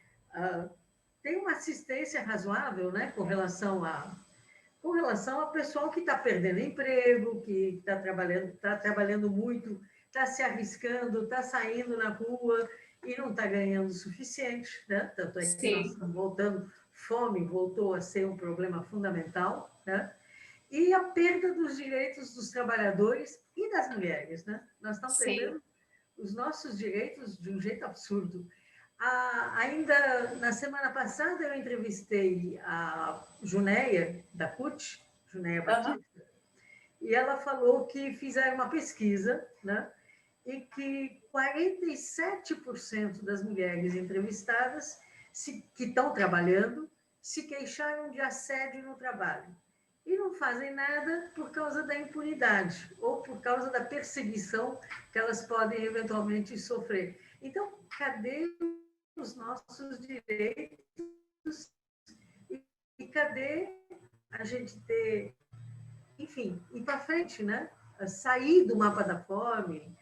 ter uma assistência razoável, né? Com relação com relação ao pessoal que está perdendo emprego, que está trabalhando muito, está se arriscando, está saindo na rua e não está ganhando o suficiente, né? Tanto é que nós
Sim,
estamos voltando, fome voltou a ser um problema fundamental, né? E a perda dos direitos dos trabalhadores e das mulheres, né? Nós estamos
sim.
perdendo os nossos direitos de um jeito absurdo. Ainda na semana passada, eu entrevistei a Junéia, da CUT, Junéia
Aham.
Batista, e ela falou que fizeram uma pesquisa, né, e que 47% das mulheres entrevistadas que estão trabalhando se queixaram de assédio no trabalho. E não fazem nada por causa da impunidade ou por causa da perseguição que elas podem eventualmente sofrer. Então, cadê os nossos direitos e cadê a gente ter, enfim, ir para frente, né? Sair do mapa da fome.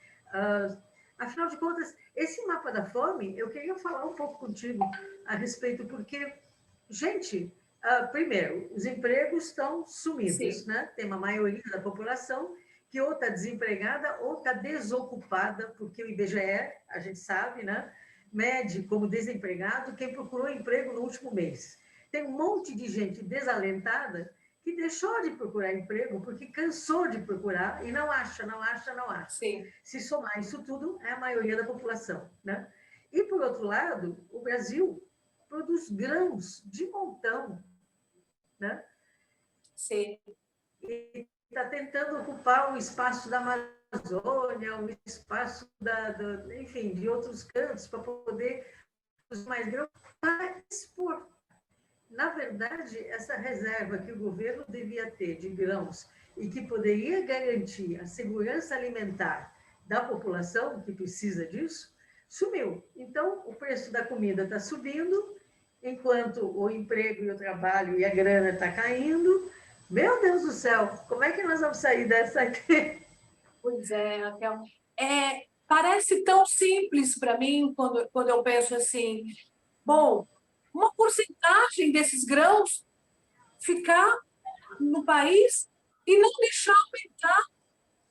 Afinal de contas, esse mapa da fome, eu queria falar um pouco contigo a respeito, porque, gente, primeiro, os empregos estão sumidos,
Sim,
né? Tem uma maioria da população que ou está desempregada ou está desocupada, porque o IBGE, a gente sabe, né? Mede como desempregado quem procurou emprego no último mês. Tem um monte de gente desalentada que deixou de procurar emprego porque cansou de procurar e não acha, não acha, não acha.
sim.
Se somar isso tudo, é a maioria da população, né? E, por outro lado, o Brasil produz grãos de montão, né?
Sim.
E está tentando ocupar o espaço da Amazônia, o espaço enfim, de outros cantos para poder produzir mais grãos para expor. Na verdade, essa reserva que o governo devia ter de grãos e que poderia garantir a segurança alimentar da população que precisa disso, sumiu. Então, o preço da comida está subindo, enquanto o emprego e o trabalho e a grana está caindo. Meu Deus do céu, como é que nós vamos sair dessa aqui?
Pois é, Raquel. Parece tão simples para mim quando eu penso assim, bom, uma porcentagem desses grãos ficar no país e não deixar aumentar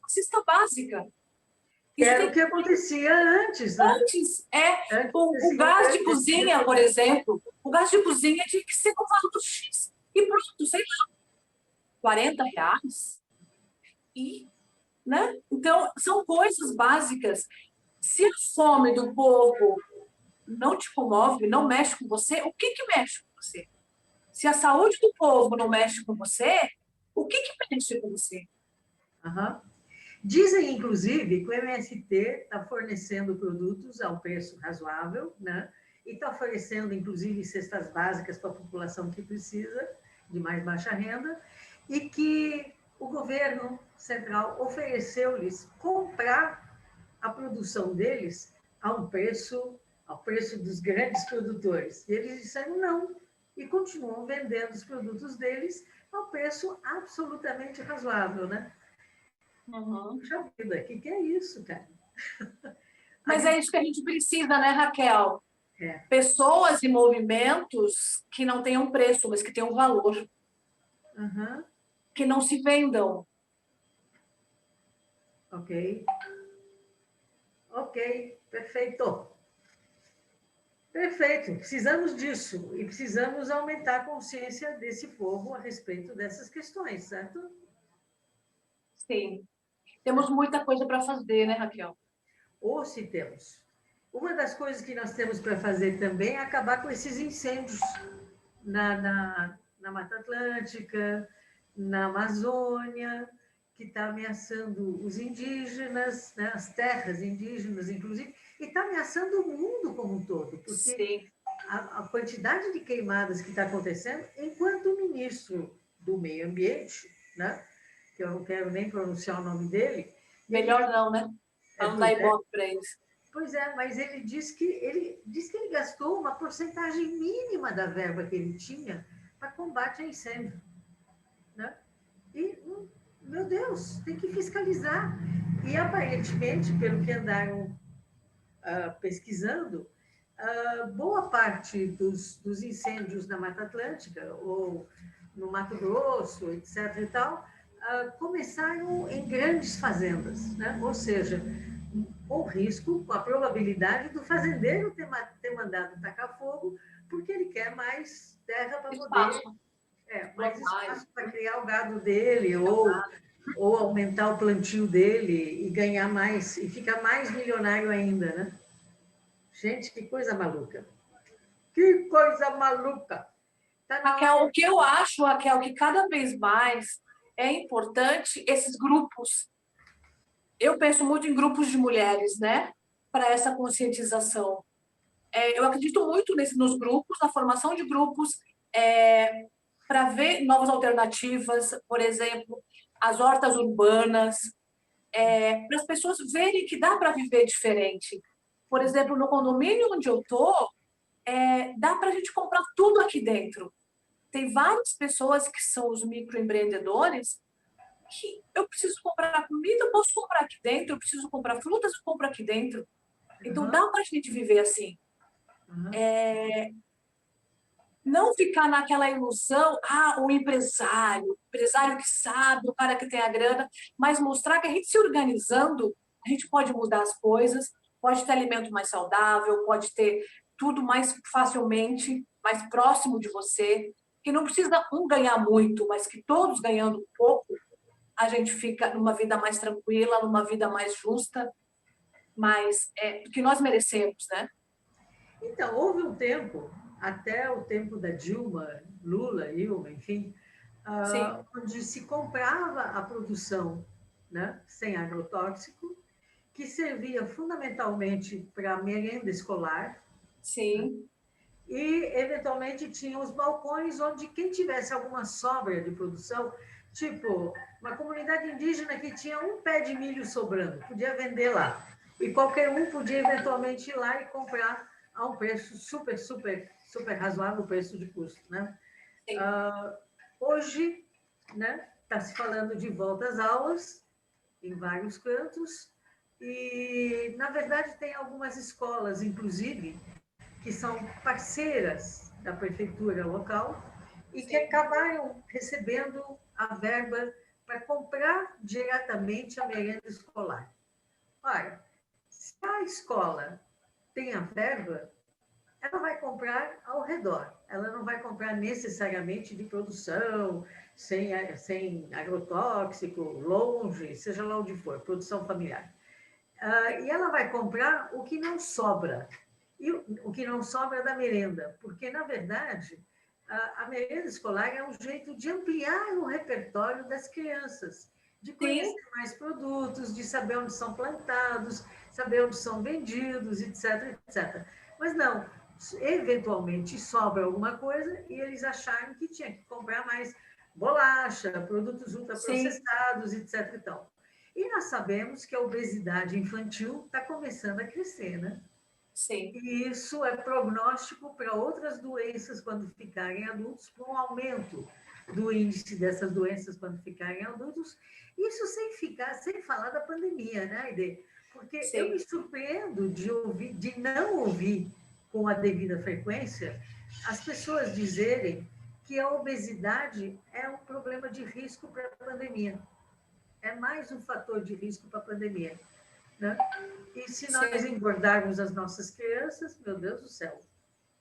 a cesta básica. Isso
Era
tem
o
que
que
ser
acontecia antes, né?
antes.
Antes
O gás de
desse
cozinha, por exemplo, o gás de cozinha tinha que ser no valor X. E pronto, sei lá, R$ 40. E, né? Então, são coisas básicas. Se a fome do povo não te comove, não mexe com você, o que que mexe com você? Se a saúde do povo não mexe com você, o que que mexe com você?
Uhum. Dizem, inclusive, que o MST está fornecendo produtos a um preço razoável, né? E está oferecendo, inclusive, cestas básicas para a população que precisa, de mais baixa renda, e que o governo central ofereceu-lhes comprar a produção deles ao preço dos grandes produtores. E eles disseram não, e continuam vendendo os produtos deles ao preço absolutamente razoável, né?
Uhum.
Puxa vida, o que é isso, cara?
Mas é isso que a gente precisa, né, Raquel?
É,
Pessoas e movimentos que não tenham preço, mas que tenham valor,
uhum,
que não se vendam.
ok, ok, perfeito. Perfeito, precisamos disso e precisamos aumentar a consciência desse povo a respeito dessas questões, certo?
Sim. Temos muita coisa para fazer, né, Raquel?
Ou se temos. Uma das coisas que nós temos para fazer também é acabar com esses incêndios na Mata Atlântica, na Amazônia, que está ameaçando os indígenas, né, as terras indígenas, inclusive, e está ameaçando o mundo como um todo, porque
Sim.
a quantidade de queimadas que está acontecendo, enquanto o ministro do Meio Ambiente, né, que eu não quero nem pronunciar o nome dele, ele,
Melhor não, né? Para não dar
pois é,
ibope para eles.
pois é, mas ele gastou uma porcentagem mínima da verba que ele tinha para combate a incêndio, né? E, meu Deus, tem que fiscalizar. E aparentemente, pelo que andaram pesquisando, boa parte dos incêndios na Mata Atlântica, ou no Mato Grosso, etc. e tal, começaram em grandes fazendas, né? Ou seja, com o risco, com a probabilidade do fazendeiro ter mandado tacar fogo, porque ele quer mais terra para poder,
Espaço.
mais espaço para criar o gado dele, ou aumentar o plantio dele e ganhar mais, e ficar mais milionário ainda, né? Gente, que coisa maluca. Que coisa maluca. Tá na
Raquel,
hora.
o que eu acho, Raquel, que cada vez mais é importante esses grupos. Eu penso muito em grupos de mulheres, né? Para essa conscientização. Eu acredito muito nos grupos, na formação de grupos, para ver novas alternativas, por exemplo, as hortas urbanas, para as pessoas verem que dá para viver diferente. Por exemplo, no condomínio onde eu estou, dá para a gente comprar tudo aqui dentro. Tem várias pessoas que são os microempreendedores que eu preciso comprar comida, eu posso comprar aqui dentro, eu preciso comprar frutas, eu compro aqui dentro. Então, dá para a gente viver assim. Não ficar naquela ilusão, o empresário que sabe, o cara que tem a grana, mas mostrar que a gente se organizando, a gente pode mudar as coisas, pode ter alimento mais saudável, pode ter tudo mais facilmente, mais próximo de você, que não precisa um ganhar muito, mas que todos ganhando um pouco, a gente fica numa vida mais tranquila, numa vida mais justa, mais que nós merecemos, né?
Então, houve um tempo, até o tempo da Dilma, Lula, Dilma, enfim,
Sim,
onde se comprava a produção, né, sem agrotóxico, que servia fundamentalmente para merenda escolar,
sim,
e, eventualmente, tinha os balcões onde quem tivesse alguma sobra de produção, tipo uma comunidade indígena que tinha um pé de milho sobrando, podia vender lá. E qualquer um podia, eventualmente, ir lá e comprar a um preço super, super, super razoável, o preço de custo, né?
sim,
Hoje, né, está se falando de volta às aulas em vários cantos, e, na verdade, tem algumas escolas, inclusive, que são parceiras da prefeitura local e que
sim,
acabaram recebendo a verba para comprar diretamente a merenda escolar. Olha, se a escola tem a verba, ela vai comprar ao redor, ela não vai comprar necessariamente de produção, sem agrotóxico, longe, seja lá onde for, produção familiar. E ela vai comprar o que não sobra. E o que não sobra é da merenda, porque, na verdade, a merenda escolar é um jeito de ampliar o repertório das crianças, de
sim,
conhecer mais produtos, de saber onde são plantados, saber onde são vendidos, etc, etc. Mas não, eventualmente sobra alguma coisa e eles acharam que tinha que comprar mais bolacha, produtos
sim.
ultraprocessados, etc e tal. E nós sabemos que a obesidade infantil está começando a crescer, né?
Sim,
E isso é prognóstico para outras doenças quando ficarem adultos, para um aumento do índice dessas doenças quando ficarem adultos. Isso sem falar da pandemia, né, Aide? Porque eu me
sim,
surpreendo de não ouvir com a devida frequência as pessoas dizerem que a obesidade é um problema de risco para a pandemia. É mais um fator de risco para a pandemia, né? E se nós
sim,
engordarmos as nossas crianças, meu Deus do céu,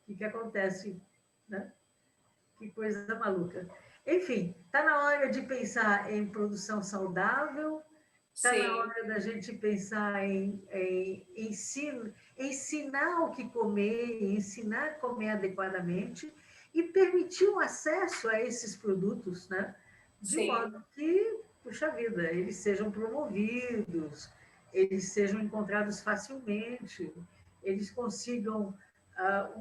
o que acontece, né? Que coisa maluca. Enfim, está na hora de pensar em produção saudável, está na
sim,
hora da gente pensar em ensinar o que comer, ensinar a comer adequadamente e permitir o acesso a esses produtos, né? De
sim,
modo que, puxa vida, eles sejam promovidos, eles sejam encontrados facilmente, eles consigam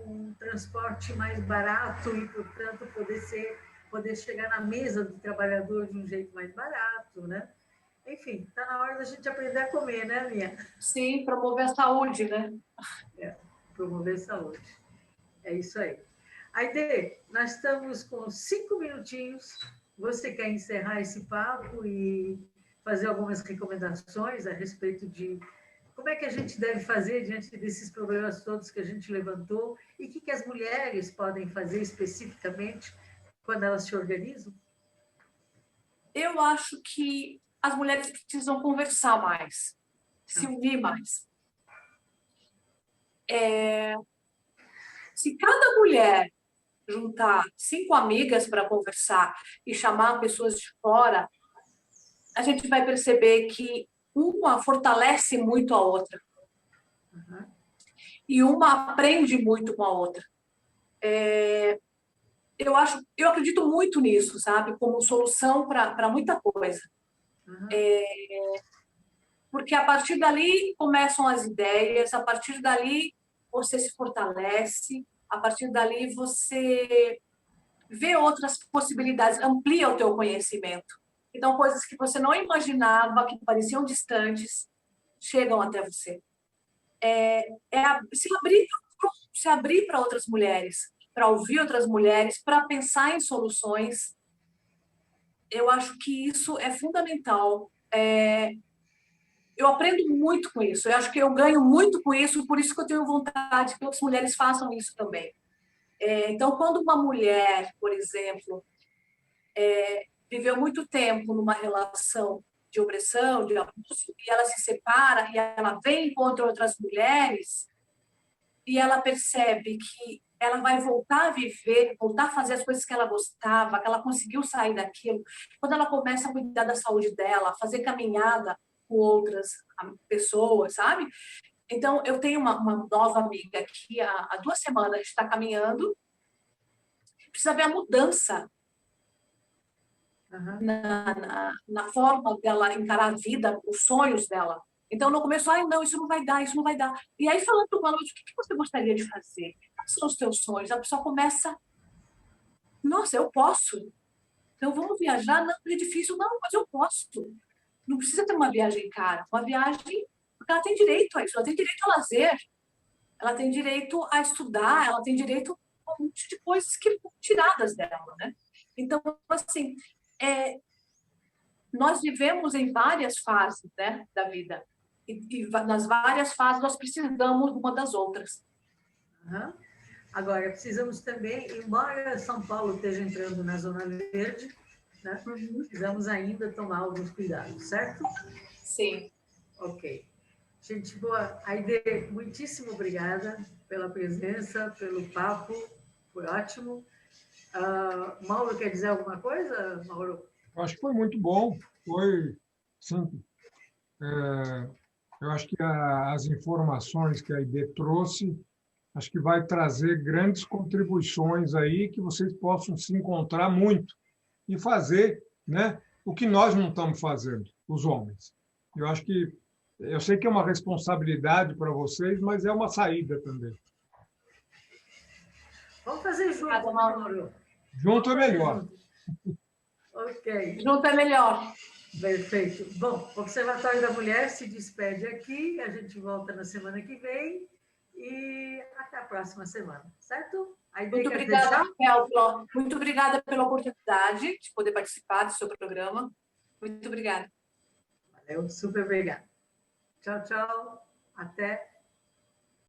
um transporte mais barato e, portanto, poder chegar na mesa do trabalhador de um jeito mais barato, né? Enfim, está na hora da gente aprender a comer, né, Minha?
sim, promover a saúde, né?
Promover saúde. É isso aí. Aide, nós estamos com 5 minutinhos. Você quer encerrar esse papo e fazer algumas recomendações a respeito de como é que a gente deve fazer diante desses problemas todos que a gente levantou e o que as mulheres podem fazer especificamente quando elas se organizam?
Eu acho que as mulheres precisam conversar mais, se unir mais. Se cada mulher juntar 5 amigas para conversar e chamar pessoas de fora, a gente vai perceber que uma fortalece muito a outra.
Uhum.
E uma aprende muito com a outra. Eu acredito muito nisso, sabe? Como solução para muita coisa.
Uhum.
Porque a partir dali começam as ideias, a partir dali você se fortalece, a partir dali você vê outras possibilidades, amplia o teu conhecimento. Então, coisas que você não imaginava, que pareciam distantes, chegam até você. Se abrir para outras mulheres, para ouvir outras mulheres, para pensar em soluções. Eu acho que isso é fundamental. Eu aprendo muito com isso. Eu acho que eu ganho muito com isso, por isso que eu tenho vontade que outras mulheres façam isso também. Então, quando uma mulher, por exemplo, viveu muito tempo numa relação de opressão, de abuso, e ela se separa e ela vem encontra outras mulheres e ela percebe que ela vai voltar a viver, voltar a fazer as coisas que ela gostava, que ela conseguiu sair daquilo. Quando ela começa a cuidar da saúde dela, fazer caminhada com outras pessoas, sabe? Então, eu tenho uma nova amiga que há 2 semanas a gente está caminhando, precisa ver a mudança na forma dela encarar a vida, os sonhos dela. Então, no começo, não, isso não vai dar, isso não vai dar. E aí, falando com ela, o que você gostaria de fazer? Quais são os teus sonhos? A pessoa começa, nossa, eu posso. Então, vamos viajar? Não, é difícil. Não, mas eu posso. Não precisa ter uma viagem cara. Uma viagem, porque ela tem direito a isso. Ela tem direito ao lazer. Ela tem direito a estudar. Ela tem direito a um monte de coisas que foram tiradas dela, né? Então, assim, nós vivemos em várias fases, né, da vida. E nas várias fases nós precisamos uma das outras.
Uhum. Agora, precisamos também, embora São Paulo esteja entrando na zona verde, né, precisamos ainda tomar alguns cuidados, certo?
Sim.
Ok. Gente boa, Aide, muitíssimo obrigada pela presença, pelo papo, foi ótimo. Mauro, quer dizer alguma coisa, Mauro?
Eu acho que foi muito bom. Foi, sim. Eu acho que as informações que a IB trouxe, acho que vai trazer grandes contribuições aí que vocês possam se encontrar muito e fazer, né, o que nós não estamos fazendo, os homens. Eu sei que é uma responsabilidade para vocês, mas é uma saída também.
Vamos fazer junto, Mauro.
Junto é melhor.
Ok.
Junto é melhor.
Perfeito. Bom, o Observatório da Mulher se despede aqui, a gente volta na semana que vem e até a próxima semana, certo?
Muito obrigada, Raquel. Muito obrigada pela oportunidade de poder participar do seu programa. Muito obrigada.
Valeu, super obrigada. Tchau, tchau. Até